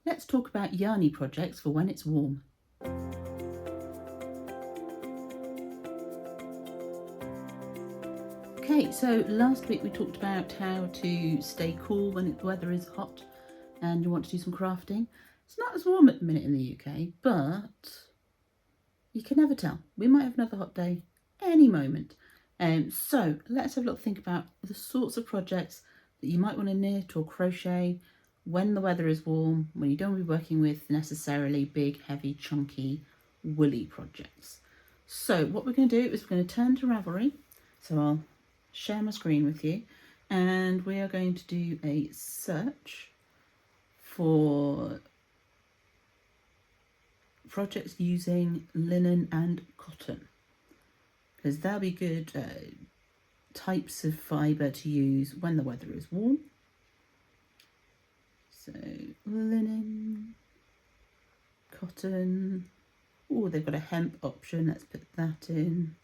Let's talk about Yarny projects for when it's warm. Okay, so last week we talked about how to stay cool when the weather is hot and you want to do some crafting. It's not as warm at the minute in the UK, but you can never tell. We might have another hot day any moment. So let's have a look, think about the sorts of projects that you might want to knit or crochet when the weather is warm, when you don't want to be working with necessarily big, heavy, chunky, woolly projects. So what we're going to do is we're going to turn to Ravelry. So I'll share my screen with you and we are going to do a search for projects using linen and cotton, because they'll be good types of fibre to use when the weather is warm. So linen, cotton, oh, they've got a hemp option, let's put that in.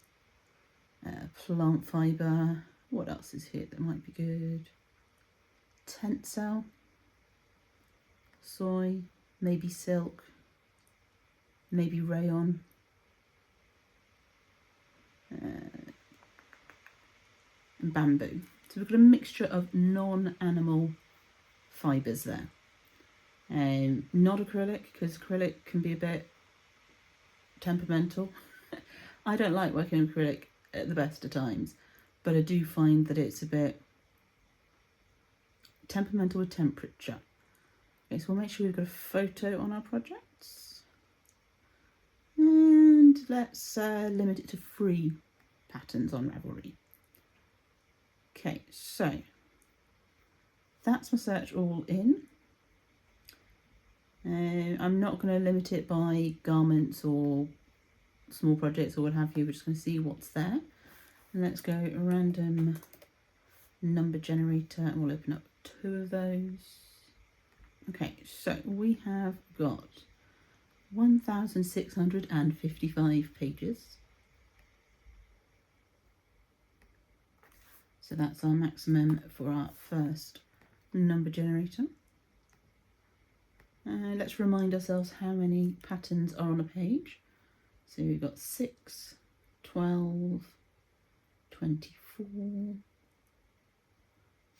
Plant fibre, what else is here that might be good? Tencel, soy, maybe silk, maybe rayon. And bamboo. So we've got a mixture of non-animal fibres there. Not acrylic, because acrylic can be a bit temperamental. I don't like working with acrylic at the best of times, but I do find that it's a bit temperamental with temperature. Okay, so we'll make sure we've got a photo on our projects. And let's limit it to 3 patterns on Ravelry. Okay, so that's my search all in. I'm not going to limit it by garments or small projects or what have you. We're just going to see what's there. And let's go random number generator and we'll open up 2 of those. Okay, so we have got 1,655 pages. So that's our maximum for our first number generator. Let's remind ourselves how many patterns are on a page. So we've got 6, 12, 24,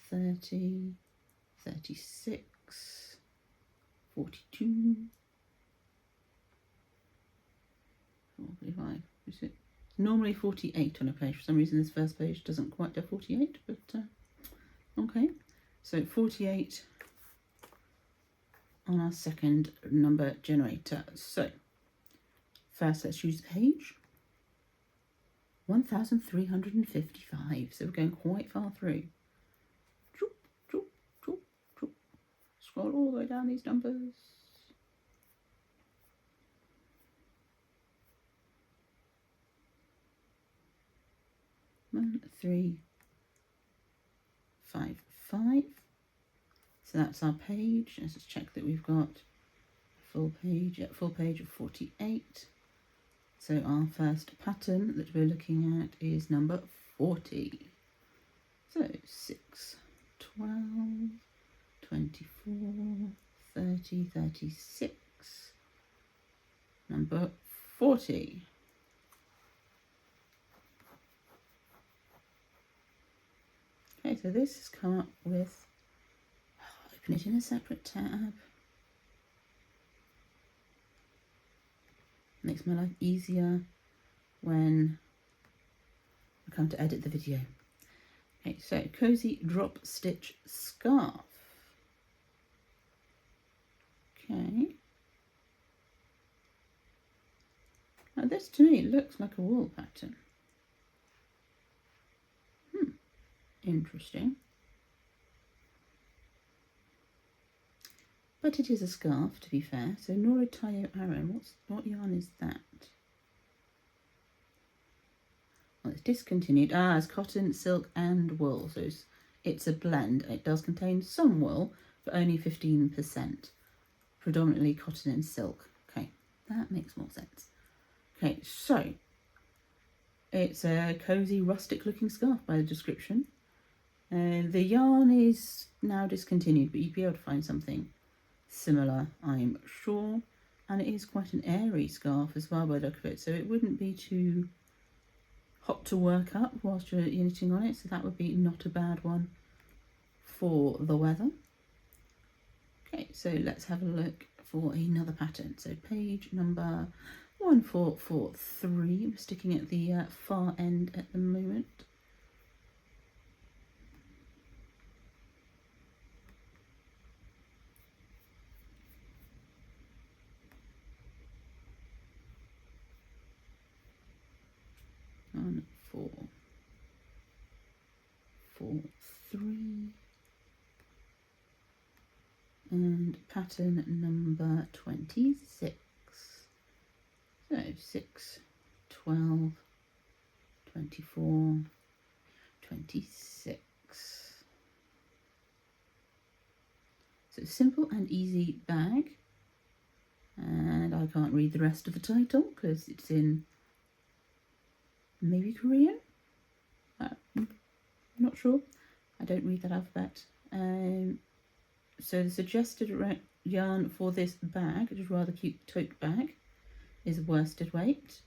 30, 36, 42, 45, is it? Normally 48 on a page. For some reason this first page doesn't quite do 48, but okay. So 48 on our second number generator. So first let's use the page. 1,355, so we're going quite far through. Choop, choop, choop, choop. Scroll all the way down these numbers. 1, 3, 5, 5. So that's our page. Let's just check that we've got a full page. Full page of 48. So our first pattern that we're looking at is number 40. So 6, 12, 24, 30, 36. Number 40. Okay, so this has come up with, open it in a separate tab. Makes my life easier when I come to edit the video. Okay, so cozy drop stitch scarf. Okay. Now this to me looks like a wool pattern. Interesting. But it is a scarf, to be fair. So Nora Tayo Aaron, what yarn is that? Well, it's discontinued. It's cotton, silk and wool. So it's a blend. It does contain some wool, but only 15%. Predominantly cotton and silk. Okay, that makes more sense. Okay, so it's a cozy rustic looking scarf by the description. The yarn is now discontinued, but you'd be able to find something similar, I'm sure. And it is quite an airy scarf as well by the look of it, so it wouldn't be too hot to work up whilst you're knitting on it, so that would be not a bad one for the weather. Okay, so let's have a look for another pattern. So page number 1443, we're sticking at the far end at the moment. One, 4, 4, 3. And pattern number 26. So 6, 12, 24, 26. So simple and easy bag. And I can't read the rest of the title because it's in maybe Korean. I'm not sure. I don't read that alphabet. So the suggested yarn for this bag, which is a rather cute tote bag, is worsted weight.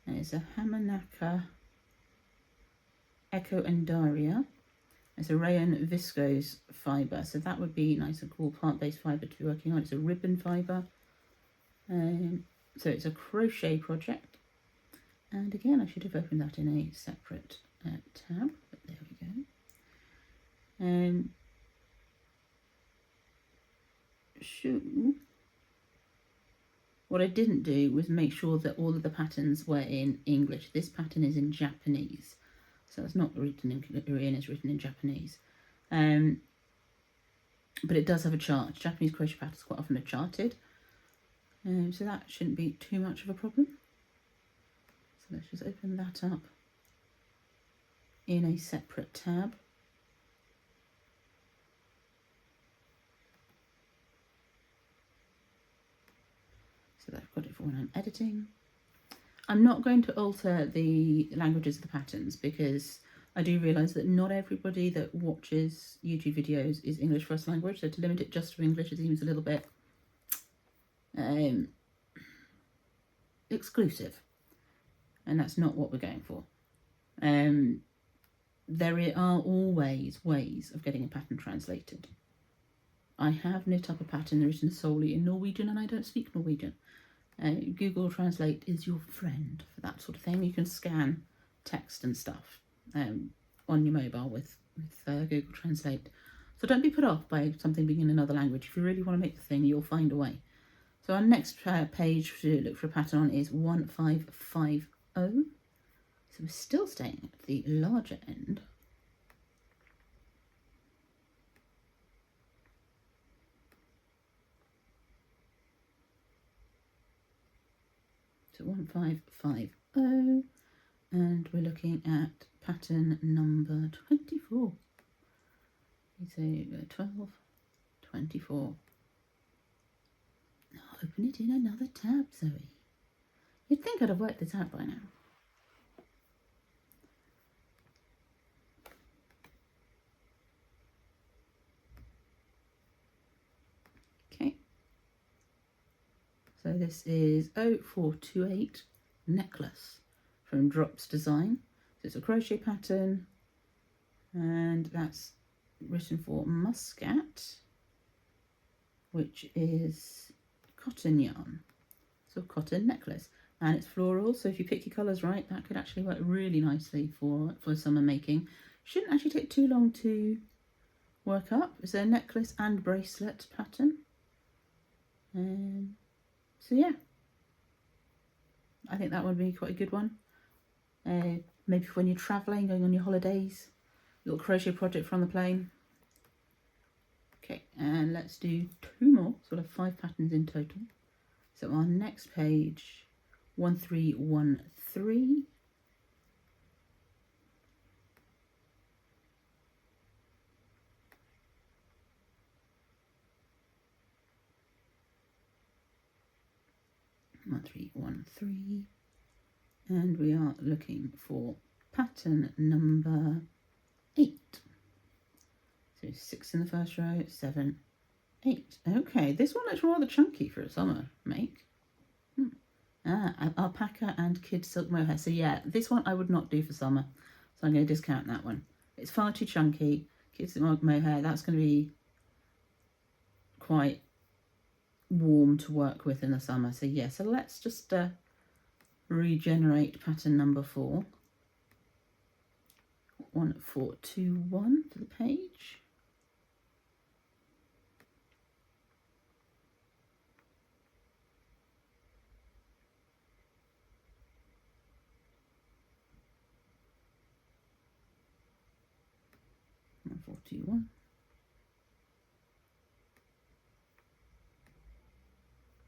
And it's a Hamanaka Echo and Daria. It's a rayon viscose fibre, so that would be nice and cool plant-based fibre to be working on. It's a ribbon fibre. So it's a crochet project. And again, I should have opened that in a separate tab, but there we go. What I didn't do was make sure that all of the patterns were in English. This pattern is in Japanese, so it's not written in Korean, it's written in Japanese. But it does have a chart. Japanese crochet patterns quite often are charted, so that shouldn't be too much of a problem. So let's just open that up in a separate tab. So I've got it for when I'm editing. I'm not going to alter the languages of the patterns because I do realise that not everybody that watches YouTube videos is English first language, so to limit it just to English, it seems a little bit exclusive, and that's not what we're going for. There are always ways of getting a pattern translated. I have knit up a pattern written solely in Norwegian, and I don't speak Norwegian. Google Translate is your friend for that sort of thing. You can scan text and stuff on your mobile with Google Translate. So don't be put off by something being in another language. If you really want to make the thing, you'll find a way. So our next page to look for a pattern on is 1550. So we're still staying at the larger end. So 1550, and we're looking at pattern number 24. So 12, 24. Now open it in another tab, Zoe. You'd think I'd have worked this out by now. Okay. So this is 0428 necklace from Drops Design. So it's a crochet pattern, and that's written for Muscat, which is cotton yarn, so cotton necklace, and it's floral. So if you pick your colours right, that could actually work really nicely for summer making. Shouldn't actually take too long to work up. It's a necklace and bracelet pattern. So yeah, I think that would be quite a good one. Maybe when you're travelling, going on your holidays, little crochet project from the plane. Okay, and let's do 2 more, sort of 5 patterns in total. So our next page, 1313. And we are looking for pattern number 8. So 6 in the first row, 7, 8. Okay, this one looks rather chunky for a summer make. Alpaca and kid silk mohair. So yeah, this one I would not do for summer. So I'm going to discount that one. It's far too chunky. Kid silk mohair, that's going to be quite warm to work with in the summer. So yeah, so let's just regenerate pattern number 4. 1421 for the page.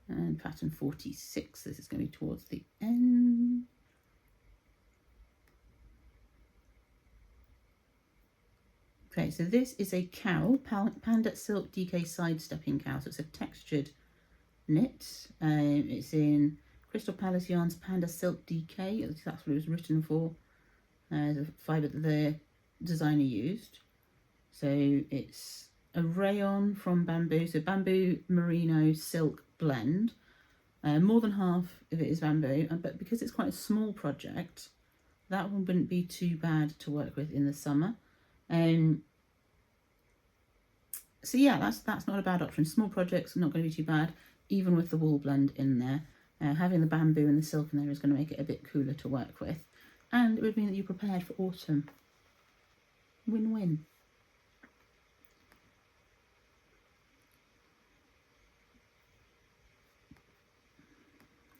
And pattern 46, this is going to be towards the end. Okay, so this is a cowl, Panda Silk DK Sidestepping Cowl. So it's a textured knit. It's in Crystal Palace Yarns Panda Silk DK. That's what it was written for. The fibre that the designer used. So it's a rayon from bamboo, so bamboo merino silk blend. More than half of it is bamboo, but because it's quite a small project, that one wouldn't be too bad to work with in the summer. So yeah, that's not a bad option. Small projects, not going to be too bad, even with the wool blend in there. Having the bamboo and the silk in there is going to make it a bit cooler to work with. And it would mean that you're prepared for autumn. Win-win.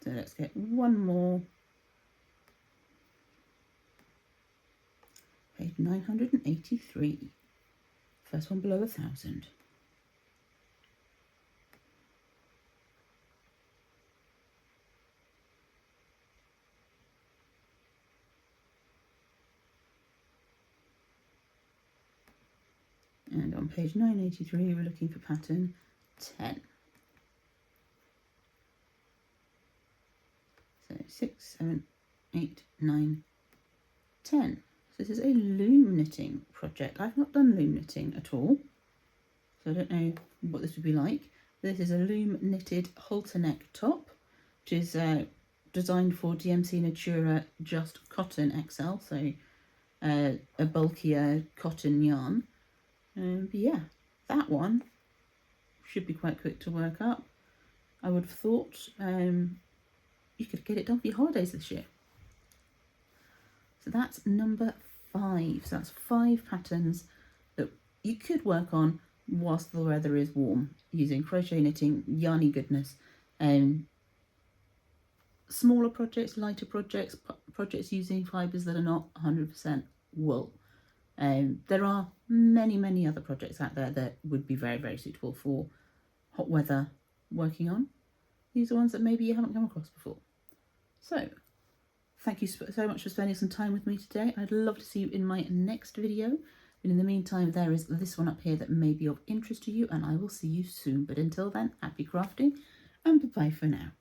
So let's get one more. Page 983. First one below 1,000. And on page 983, we're looking for pattern 10. So 6, 7, 8, 9, 10. So this is a loom knitting project. I've not done loom knitting at all, so I don't know what this would be like. This is a loom knitted halter neck top, which is designed for DMC Natura Just Cotton XL, so a bulkier cotton yarn. But yeah, that one should be quite quick to work up. I would have thought you could get it done for your holidays this year. So that's number 5. So that's 5 patterns that you could work on whilst the weather is warm, using crochet knitting, yarny goodness. Smaller projects, lighter projects, projects using fibres that are not 100% wool. There are many other projects out there that would be very suitable for hot weather working on. These are ones that maybe you haven't come across before. So thank you so much for spending some time with me today. I'd love to see you in my next video. And in the meantime, there is this one up here that may be of interest to you, and I will see you soon. But until then, happy crafting and bye-bye for now.